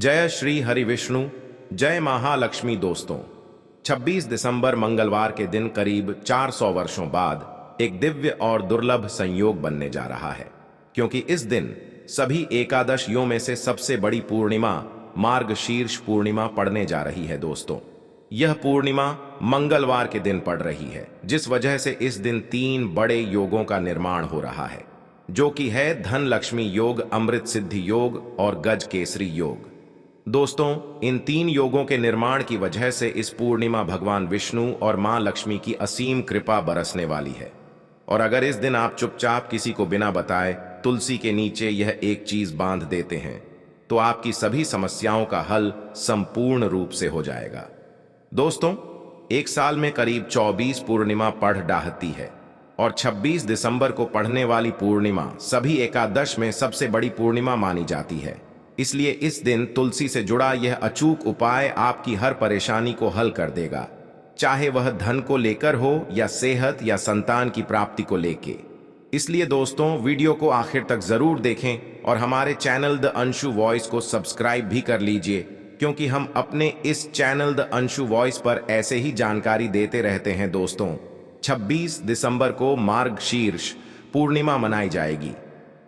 जय श्री हरि विष्णु, जय महालक्ष्मी। दोस्तों, 26 दिसंबर मंगलवार के दिन करीब 400 वर्षों बाद एक दिव्य और दुर्लभ संयोग बनने जा रहा है, क्योंकि इस दिन सभी एकादशियों में से सबसे बड़ी पूर्णिमा मार्गशीर्ष पूर्णिमा पड़ने जा रही है। दोस्तों, यह पूर्णिमा मंगलवार के दिन पड़ रही है, जिस वजह से इस दिन 3 बड़े योगों का निर्माण हो रहा है, जो कि है धन लक्ष्मी योग, अमृत सिद्धि योग और गज केसरी योग। दोस्तों, इन 3 योगों के निर्माण की वजह से इस पूर्णिमा भगवान विष्णु और मां लक्ष्मी की असीम कृपा बरसने वाली है। और अगर इस दिन आप चुपचाप किसी को बिना बताए तुलसी के नीचे यह एक चीज बांध देते हैं, तो आपकी सभी समस्याओं का हल संपूर्ण रूप से हो जाएगा। दोस्तों, एक साल में करीब 24 पूर्णिमा पढ़ डाहती है और 26 दिसंबर को पढ़ने वाली पूर्णिमा सभी एकादश में सबसे बड़ी पूर्णिमा मानी जाती है। इसलिए इस दिन तुलसी से जुड़ा यह अचूक उपाय आपकी हर परेशानी को हल कर देगा, चाहे वह धन को लेकर हो या सेहत या संतान की प्राप्ति को लेके। इसलिए दोस्तों, वीडियो को आखिर तक जरूर देखें और हमारे चैनल द अंशु वॉइस को सब्सक्राइब भी कर लीजिए, क्योंकि हम अपने इस चैनल द अंशु वॉइस पर ऐसे ही जानकारी देते रहते हैं। दोस्तों, 26 दिसंबर को मार्गशीर्ष पूर्णिमा मनाई जाएगी।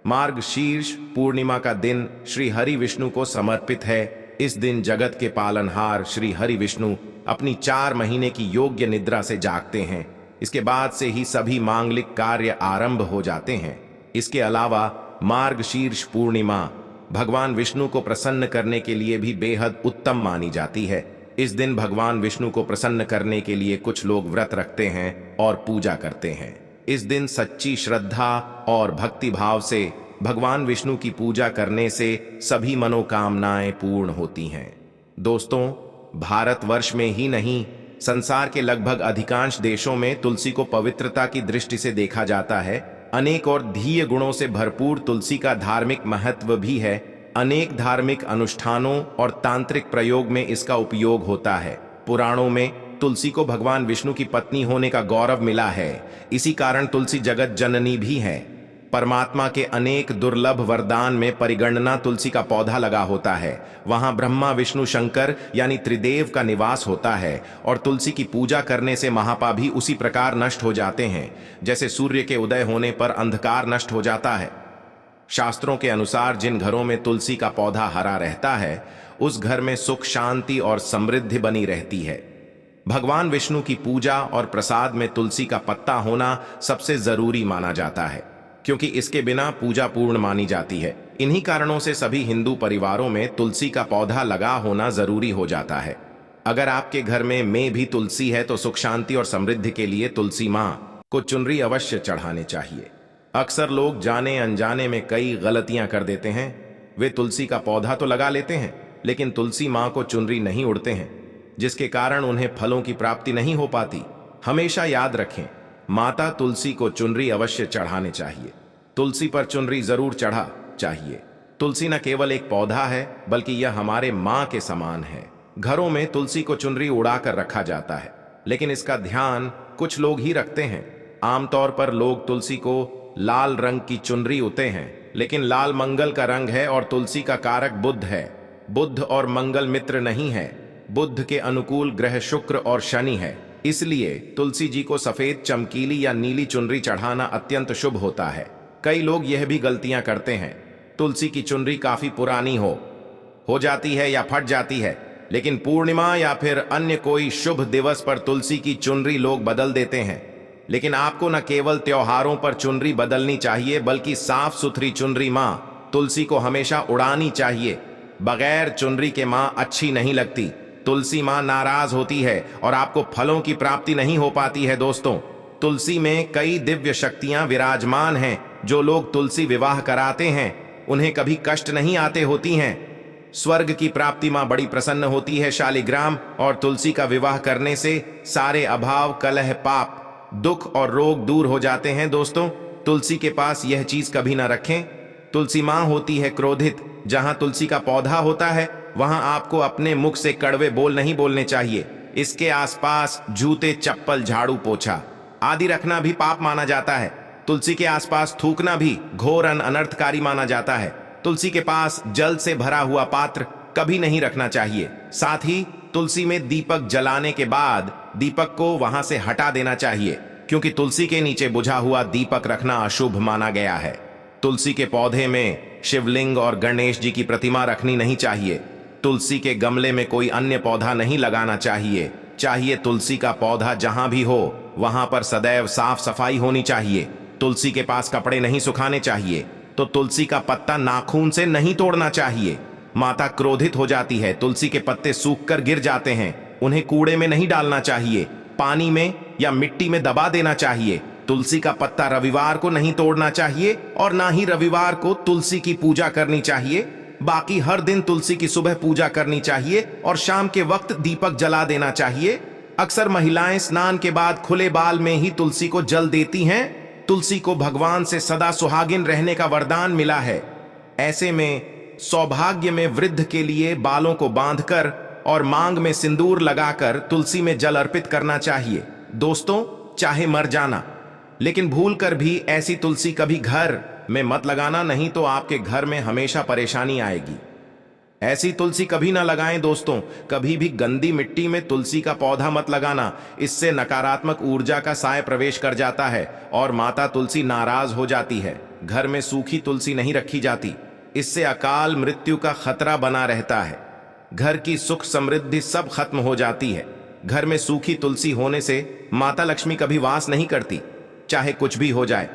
मार्गशीर्ष पूर्णिमा का दिन श्री हरि विष्णु को समर्पित है। इस दिन जगत के पालनहार श्री हरि विष्णु अपनी 4 महीने की योग्य निद्रा से जागते हैं। इसके बाद से ही सभी मांगलिक कार्य आरंभ हो जाते हैं। इसके अलावा मार्गशीर्ष पूर्णिमा भगवान विष्णु को प्रसन्न करने के लिए भी बेहद उत्तम मानी जाती है। इस दिन भगवान विष्णु को प्रसन्न करने के लिए कुछ लोग व्रत रखते हैं और पूजा करते हैं। इस दिन सच्ची श्रद्धा और भक्ति भाव से भगवान विष्णु की पूजा करने से सभी मनोकामनाएं पूर्ण होती हैं। दोस्तों, भारतवर्ष में ही नहीं, संसार के लगभग अधिकांश देशों में तुलसी को पवित्रता की दृष्टि से देखा जाता है। अनेक और धीय गुणों से भरपूर तुलसी का धार्मिक महत्व भी है। अनेक धार्मिक अनुष्ठानों और तांत्रिक प्रयोग में इसका उपयोग होता है। पुराणों में तुलसी को भगवान विष्णु की पत्नी होने का गौरव मिला है। इसी कारण तुलसी जगत जननी भी है। परमात्मा के अनेक दुर्लभ वरदान में परिगणना तुलसी का पौधा लगा होता है। वहां ब्रह्मा विष्णु शंकर यानी त्रिदेव का निवास होता है और तुलसी की पूजा करने से महापाप भी उसी प्रकार नष्ट हो जाते हैं, जैसे सूर्य के उदय होने पर अंधकार नष्ट हो जाता है। शास्त्रों के अनुसार जिन घरों में तुलसी का पौधा हरा रहता है, उस घर में सुख, शांति और समृद्धि बनी रहती है। भगवान विष्णु की पूजा और प्रसाद में तुलसी का पत्ता होना सबसे जरूरी माना जाता है, क्योंकि इसके बिना पूजा पूर्ण मानी जाती है। इन्हीं कारणों से सभी हिंदू परिवारों में तुलसी का पौधा लगा होना जरूरी हो जाता है। अगर आपके घर में भी तुलसी है तो सुख, शांति और समृद्धि के लिए तुलसी मां को चुनरी अवश्य चढ़ाने चाहिए। अक्सर लोग जाने अनजाने में कई गलतियां कर देते हैं। वे तुलसी का पौधा तो लगा लेते हैं, लेकिन तुलसी मां को चुनरी नहीं उड़ते हैं, जिसके कारण उन्हें फलों की प्राप्ति नहीं हो पाती। हमेशा याद रखें, माता तुलसी को चुनरी अवश्य चढ़ाने चाहिए। तुलसी पर चुनरी जरूर चढ़ा चाहिए। तुलसी न केवल एक पौधा है, बल्कि यह हमारे मां के समान है। घरों में तुलसी को चुनरी उड़ाकर रखा जाता है, लेकिन इसका ध्यान कुछ लोग ही रखते हैं। आमतौर पर लोग तुलसी को लाल रंग की चुनरी उड़ते हैं, लेकिन लाल मंगल का रंग है और तुलसी का कारक बुध है। बुध और मंगल मित्र नहीं है। बुध के अनुकूल ग्रह शुक्र और शनि है। इसलिए तुलसी जी को सफेद, चमकीली या नीली चुनरी चढ़ाना अत्यंत शुभ होता है। कई लोग यह भी गलतियां करते हैं, तुलसी की चुनरी काफी पुरानी हो जाती है या फट जाती है, लेकिन पूर्णिमा या फिर अन्य कोई शुभ दिवस पर तुलसी की चुनरी लोग बदल देते हैं। लेकिन आपको न केवल त्योहारों पर चुनरी बदलनी चाहिए, बल्कि साफ सुथरी चुनरी मां तुलसी को हमेशा उड़ानी चाहिए। बगैर चुनरी के मां अच्छी नहीं लगती। तुलसी मां नाराज होती है और आपको फलों की प्राप्ति नहीं हो पाती है। दोस्तों, तुलसी में कई दिव्य शक्तियां विराजमान हैं। जो लोग तुलसी विवाह कराते हैं, उन्हें कभी कष्ट नहीं आते होती हैं। स्वर्ग की प्राप्ति मां बड़ी प्रसन्न होती है। शालिग्राम और तुलसी का विवाह करने से सारे अभाव, कलह, पाप, दुख और रोग दूर हो जाते हैं। दोस्तों, तुलसी के पास यह चीज कभी ना रखें। तुलसी मां होती है क्रोधित। जहां तुलसी का पौधा होता है, वहां आपको अपने मुख से कड़वे बोल नहीं बोलने चाहिए। इसके आसपास जूते, चप्पल, झाड़ू, पोछा आदि रखना भी पाप माना जाता है। तुलसी के आसपास थूकना भी घोर अनर्थकारी माना जाता है। तुलसी के पास जल से भरा हुआ पात्र कभी नहीं रखना चाहिए। साथ ही तुलसी में दीपक जलाने के बाद दीपक को वहां से हटा देना चाहिए, क्योंकि तुलसी के नीचे बुझा हुआ दीपक रखना अशुभ माना गया है। तुलसी के पौधे में शिवलिंग और गणेश जी की प्रतिमा रखनी नहीं चाहिए। तुलसी के गमले में कोई अन्य पौधा नहीं लगाना चाहिए। तुलसी का पौधा जहां भी हो वहां पर सदैव साफ सफाई होनी चाहिए। तुलसी के पास कपड़े नहीं सुखाने चाहिए। तो तुलसी का पत्ता नाखून से नहीं तोड़ना चाहिए। माता क्रोधित हो जाती है। तुलसी के पत्ते सूखकर गिर जाते हैं, उन्हें कूड़े में नहीं डालना चाहिए, पानी में या मिट्टी में दबा देना चाहिए। तुलसी का पत्ता रविवार को नहीं तोड़ना चाहिए और ना ही रविवार को तुलसी की पूजा करनी चाहिए। बाकी हर दिन तुलसी की सुबह पूजा करनी चाहिए और शाम के वक्त दीपक जला देना चाहिए। अक्सर महिलाएं स्नान के बाद खुले बाल में ही तुलसी को जल देती हैं। तुलसी को भगवान से सदा सुहागिन रहने का वरदान मिला है। ऐसे में सौभाग्य में वृद्धि के लिए बालों को बांधकर और मांग में सिंदूर लगाकर तुलसी में जल अर्पित करना चाहिए। दोस्तों, चाहे मर जाना, लेकिन भूलकर भी ऐसी तुलसी कभी घर में मत लगाना, नहीं तो आपके घर में हमेशा परेशानी आएगी। ऐसी तुलसी कभी ना लगाएं दोस्तों। कभी भी गंदी मिट्टी में तुलसी का पौधा मत लगाना, इससे नकारात्मक ऊर्जा का साय प्रवेश कर जाता है और माता तुलसी नाराज हो जाती है। घर में सूखी तुलसी नहीं रखी जाती, इससे अकाल मृत्यु का खतरा बना रहता है। घर की सुख समृद्धि सब खत्म हो जाती है। घर में सूखी तुलसी होने से माता लक्ष्मी कभी वास नहीं करती, चाहे कुछ भी हो जाए।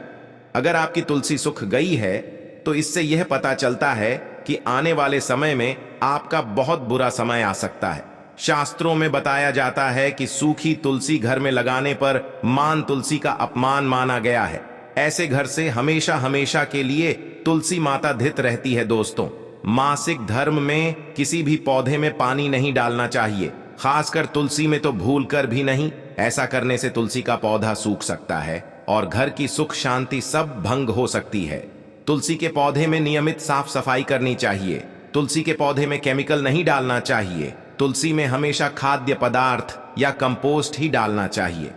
अगर आपकी तुलसी सूख गई है तो इससे यह पता चलता है कि आने वाले समय में आपका बहुत बुरा समय आ सकता है। शास्त्रों में बताया जाता है कि सूखी तुलसी घर में लगाने पर मान तुलसी का अपमान माना गया है। ऐसे घर से हमेशा हमेशा के लिए तुलसी माता धित रहती है। दोस्तों, मासिक धर्म में किसी भी पौधे में पानी नहीं डालना चाहिए, खासकर तुलसी में तो भूलकर भी नहीं। ऐसा करने से तुलसी का पौधा सूख सकता है और घर की सुख शांति सब भंग हो सकती है। तुलसी के पौधे में नियमित साफ सफाई करनी चाहिए। तुलसी के पौधे में केमिकल नहीं डालना चाहिए। तुलसी में हमेशा खाद्य पदार्थ या कंपोस्ट ही डालना चाहिए।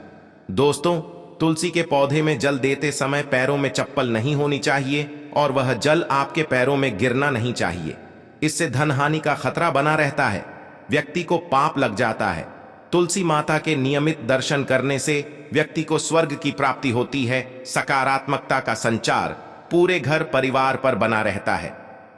दोस्तों, तुलसी के पौधे में जल देते समय पैरों में चप्पल नहीं होनी चाहिए और वह जल आपके पैरों में गिरना नहीं चाहिए। इससे धन हानि का खतरा बना रहता है, व्यक्ति को पाप लग जाता है। तुलसी माता के नियमित दर्शन करने से व्यक्ति को स्वर्ग की प्राप्ति होती है। सकारात्मकता का संचार पूरे घर परिवार पर बना रहता है।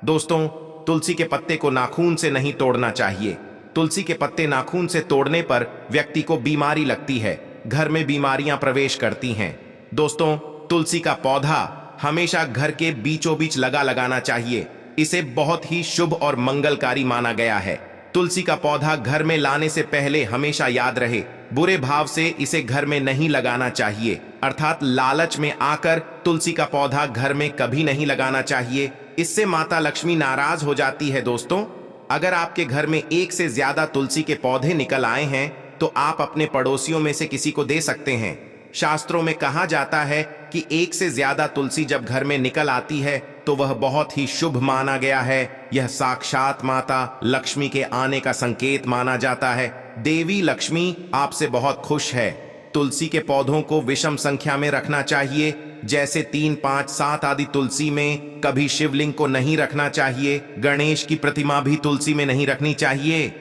दोस्तों, तुलसी के पत्ते को नाखून से नहीं तोड़ना चाहिए। तुलसी के पत्ते नाखून से तोड़ने पर व्यक्ति को बीमारी लगती है, घर में बीमारियां प्रवेश करती हैं। दोस्तों, तुलसी का पौधा हमेशा घर के बीचों बीच लगाना चाहिए। इसे बहुत ही शुभ और मंगलकारी माना गया है। तुलसी का पौधा घर में लाने से पहले हमेशा याद रहे, बुरे भाव से इसे घर में नहीं लगाना चाहिए, अर्थात लालच में आकर तुलसी का पौधा घर में कभी नहीं लगाना चाहिए। इससे माता लक्ष्मी नाराज हो जाती है। दोस्तों, अगर आपके घर में एक से ज्यादा तुलसी के पौधे निकल आए हैं तो आप अपने पड़ोसियों में से किसी को दे सकते हैं। शास्त्रों में कहा जाता है कि एक से ज्यादा तुलसी जब घर में निकल आती है तो वह बहुत ही शुभ माना गया है। यह साक्षात माता लक्ष्मी के आने का संकेत माना जाता है। देवी लक्ष्मी आपसे बहुत खुश है। तुलसी के पौधों को विषम संख्या में रखना चाहिए, जैसे 3, 5, 7 आदि। तुलसी में कभी शिवलिंग को नहीं रखना चाहिए। गणेश की प्रतिमा भी तुलसी में नहीं रखनी चाहिए,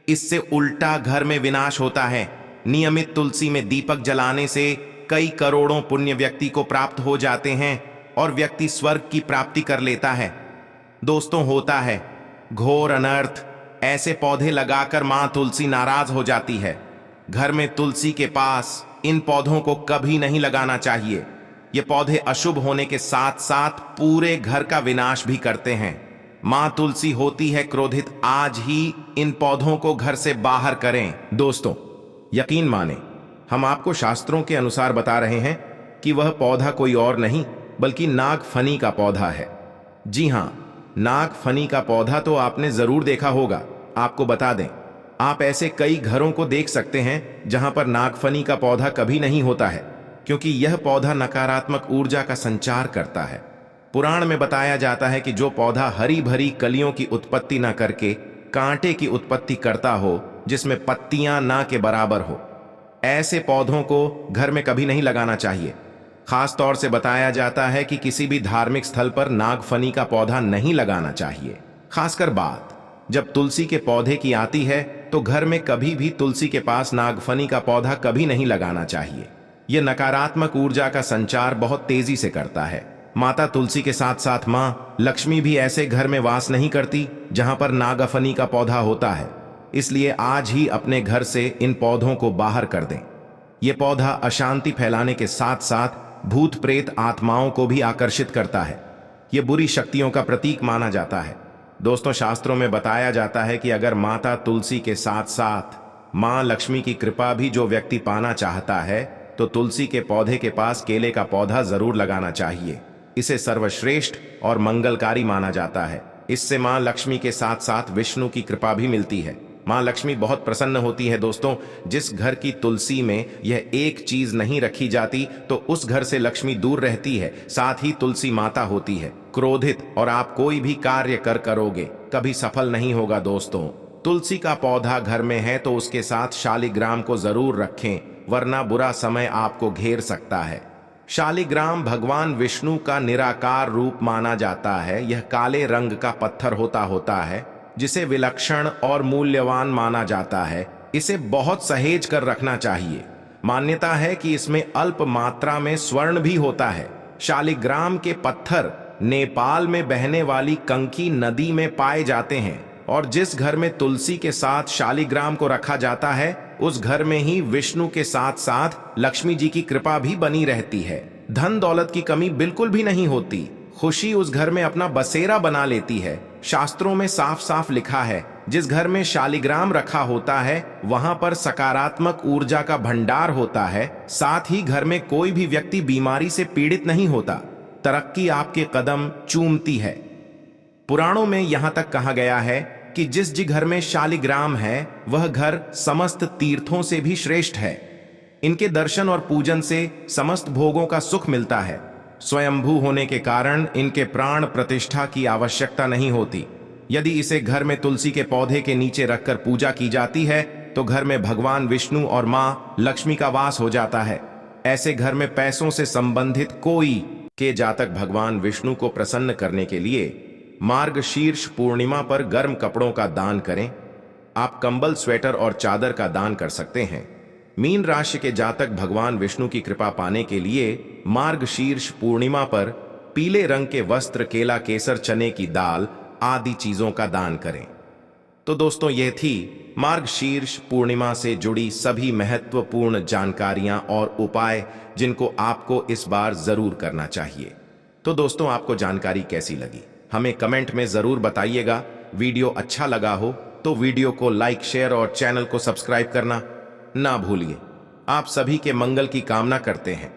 इससे उल्टा घर में विनाश होता है। नियमित तुलसी में दीपक जलाने से कई करोड़ों पुण्य व्यक्ति को प्राप्त हो जाते हैं और व्यक्ति स्वर्ग की प्राप्ति कर लेता है। दोस्तों, होता है घोर अनर्थ। ऐसे पौधे लगाकर मां तुलसी नाराज हो जाती है। घर में तुलसी के पास इन पौधों को कभी नहीं लगाना चाहिए। ये पौधे अशुभ होने के साथ साथ पूरे घर का विनाश भी करते हैं। मां तुलसी होती है क्रोधित। आज ही इन पौधों को घर से बाहर करें। दोस्तों, यकीन माने, हम आपको शास्त्रों के अनुसार बता रहे हैं कि वह पौधा कोई और नहीं बल्कि नागफनी का पौधा है। जी हां, नागफनी का पौधा तो आपने जरूर देखा होगा। आपको बता दें, आप ऐसे कई घरों को देख सकते हैं जहां पर नागफनी का पौधा कभी नहीं होता है, क्योंकि यह पौधा नकारात्मक ऊर्जा का संचार करता है। पुराण में बताया जाता है कि जो पौधा हरी भरी कलियों की उत्पत्ति न करके कांटे की उत्पत्ति करता हो, जिसमें पत्तियां ना के बराबर हो, ऐसे पौधों को घर में कभी नहीं लगाना चाहिए। खास तौर से बताया जाता है कि किसी भी धार्मिक स्थल पर नागफनी का पौधा नहीं लगाना चाहिए। खासकर बात जब तुलसी के पौधे की आती है तो घर में कभी भी तुलसी के पास नागफनी का पौधा कभी नहीं लगाना चाहिए। यह नकारात्मक ऊर्जा का संचार बहुत तेजी से करता है। माता तुलसी के साथ साथ माँ लक्ष्मी भी ऐसे घर में वास नहीं करती जहां पर नागफनी का पौधा होता है। इसलिए आज ही अपने घर से इन पौधों को बाहर कर दें। यह पौधा अशांति फैलाने के साथ साथ भूत प्रेत आत्माओं को भी आकर्षित करता है। यह बुरी शक्तियों का प्रतीक माना जाता है। दोस्तों, शास्त्रों में बताया जाता है कि अगर माता तुलसी के साथ साथ मां लक्ष्मी की कृपा भी जो व्यक्ति पाना चाहता है तो तुलसी के पौधे के पास केले का पौधा जरूर लगाना चाहिए। इसे सर्वश्रेष्ठ और मंगलकारी माना जाता है। इससे मां लक्ष्मी के साथ साथ विष्णु की कृपा भी मिलती है। मां लक्ष्मी बहुत प्रसन्न होती है। दोस्तों, जिस घर की तुलसी में यह एक चीज नहीं रखी जाती तो उस घर से लक्ष्मी दूर रहती है। साथ ही तुलसी माता होती है क्रोधित और आप कोई भी कार्य करोगे कभी सफल नहीं होगा। दोस्तों, तुलसी का पौधा घर में है तो उसके साथ शालिग्राम को जरूर रखें, वरना बुरा समय आपको घेर सकता है। शालिग्राम भगवान विष्णु का निराकार रूप माना जाता है। यह काले रंग का पत्थर होता है जिसे विलक्षण और मूल्यवान माना जाता है। इसे बहुत सहेज कर रखना चाहिए। मान्यता है कि इसमें अल्प मात्रा में स्वर्ण भी होता है। शालिग्राम के पत्थर नेपाल में बहने वाली कंकी नदी में पाए जाते हैं और जिस घर में तुलसी के साथ शालिग्राम को रखा जाता है उस घर में ही विष्णु के साथ साथ लक्ष्मी जी की कृपा भी बनी रहती है। धन दौलत की कमी बिल्कुल भी नहीं होती। खुशी उस घर में अपना बसेरा बना लेती है। शास्त्रों में साफ साफ लिखा है, जिस घर में शालिग्राम रखा होता है वहां पर सकारात्मक ऊर्जा का भंडार होता है। साथ ही घर में कोई भी व्यक्ति बीमारी से पीड़ित नहीं होता। तरक्की आपके कदम चूमती है। पुराणों में यहां तक कहा गया है कि जिस घर में शालिग्राम है वह घर समस्त तीर्थों से भी श्रेष्ठ है। इनके दर्शन और पूजन से समस्त भोगों का सुख मिलता है। स्वयंभू होने के कारण इनके प्राण प्रतिष्ठा की आवश्यकता नहीं होती। यदि इसे घर में तुलसी के पौधे के नीचे रखकर पूजा की जाती है तो घर में भगवान विष्णु और मां लक्ष्मी का वास हो जाता है। ऐसे घर में पैसों से संबंधित कोई के जातक भगवान विष्णु को प्रसन्न करने के लिए मार्गशीर्ष पूर्णिमा पर गर्म कपड़ों का दान करें। आप कंबल, स्वेटर और चादर का दान कर सकते हैं। मीन राशि के जातक भगवान विष्णु की कृपा पाने के लिए मार्गशीर्ष पूर्णिमा पर पीले रंग के वस्त्र, केला, केसर, चने की दाल आदि चीजों का दान करें। तो दोस्तों, यह थी मार्गशीर्ष पूर्णिमा से जुड़ी सभी महत्वपूर्ण जानकारियां और उपाय जिनको आपको इस बार जरूर करना चाहिए। तो दोस्तों, आपको जानकारी कैसी लगी हमें कमेंट में जरूर बताइएगा। वीडियो अच्छा लगा हो तो वीडियो को लाइक, शेयर और चैनल को सब्सक्राइब करना ना भूलिए। आप सभी के मंगल की कामना करते हैं।